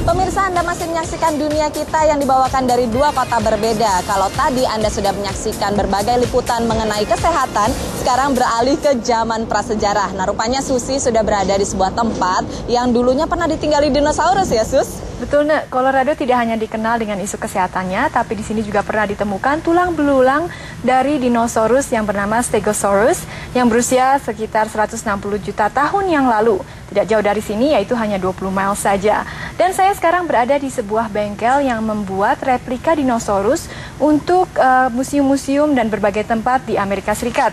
Pemirsa, Anda masih menyaksikan Dunia Kita yang dibawakan dari dua kota berbeda. Kalau tadi Anda sudah menyaksikan berbagai liputan mengenai kesehatan, sekarang beralih ke zaman prasejarah. Nah, rupanya Susi sudah berada di sebuah tempat yang dulunya pernah ditinggali dinosaurus ya, Sus? Betul, Nek. Colorado tidak hanya dikenal dengan isu kesehatannya, tapi di sini juga pernah ditemukan tulang belulang dari dinosaurus yang bernama Stegosaurus yang berusia sekitar 160 juta tahun yang lalu. Tidak jauh dari sini, yaitu hanya 20 mil saja. Dan saya sekarang berada di sebuah bengkel yang membuat replika dinosaurus untuk museum-museum dan berbagai tempat di Amerika Serikat.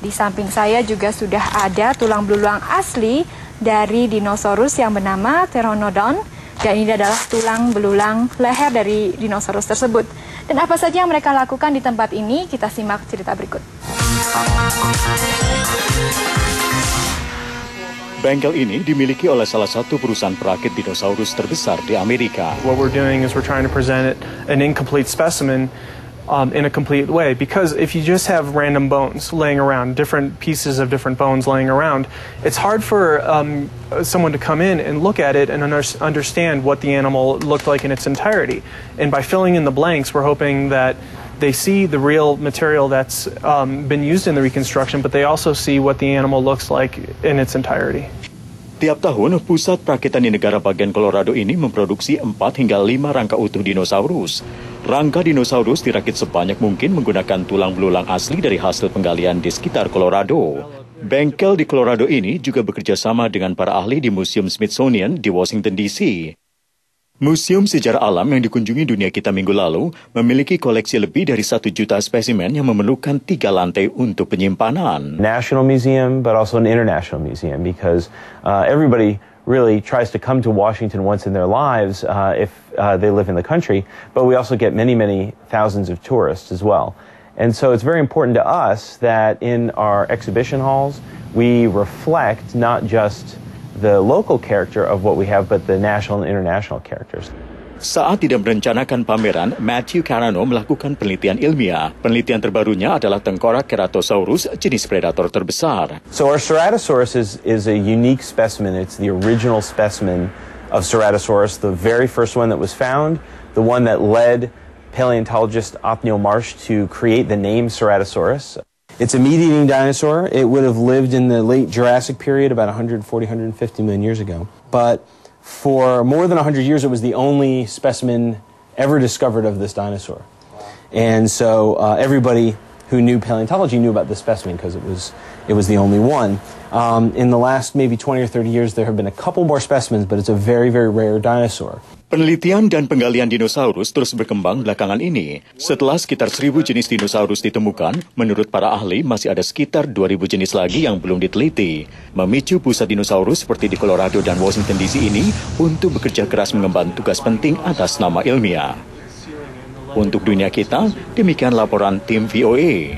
Di samping saya juga sudah ada tulang belulang asli dari dinosaurus yang bernama Pteranodon. Dan ini adalah tulang belulang leher dari dinosaurus tersebut. Dan apa saja yang mereka lakukan di tempat ini, kita simak cerita berikut. Bengkel ini dimiliki oleh salah satu perusahaan perakit dinosaurus terbesar di Amerika. What we're doing is we're trying to present an incomplete specimen in a complete way, because if you just have random bones laying around, different pieces of different bones laying around, it's hard for someone to come in and look at it and understand what the animal looked like in its entirety. And by filling in the blanks, we're hoping that they see the real material that's been used in the reconstruction, but they also see what the animal looks like in its entirety. Tiap tahun, pusat perakitan di negara bagian Colorado ini memproduksi 4 hingga 5 rangka utuh dinosaurus. Rangka dinosaurus dirakit sebanyak mungkin menggunakan tulang belulang asli dari hasil penggalian di sekitar Colorado. Bengkel di Colorado ini juga bekerja sama dengan para ahli di Museum Smithsonian di Washington, D.C. Museum Sejarah Alam yang dikunjungi Dunia Kita minggu lalu memiliki koleksi lebih dari 1 juta spesimen yang memerlukan 3 lantai untuk penyimpanan. National museum, but also an international museum, because everybody really tries to come to Washington once in their lives if they live in the country, but we also get many, many thousands of tourists as well. And so it's very important to us that in our exhibition halls, we reflect not just the local character of what we have, but the national and international characters. Saat tidak merencanakan pameran, Matthew Carano melakukan penelitian ilmiah. Penelitian terbarunya adalah tengkorak Ceratosaurus, jenis predator terbesar. So our Ceratosaurus is a unique specimen. It's the original specimen of Ceratosaurus, the very first one that was found, the one that led paleontologist Othniel Marsh to create the name Ceratosaurus. It's a meat-eating dinosaur. It would have lived in the late Jurassic period, about 140, 150 million years ago. But for more than 100 years, it was the only specimen ever discovered of this dinosaur. And so everybody who knew paleontology knew about this specimen because it was the only one. In the last maybe 20 or 30 years, there have been a couple more specimens, but it's a very, very rare dinosaur. Penelitian dan penggalian dinosaurus terus berkembang belakangan ini. Setelah sekitar 1.000 jenis dinosaurus ditemukan, menurut para ahli masih ada sekitar 2.000 jenis lagi yang belum diteliti. Memicu pusat dinosaurus seperti di Colorado dan Washington DC ini untuk bekerja keras mengemban tugas penting atas nama ilmiah. Untuk Dunia Kita, demikian laporan tim VOA.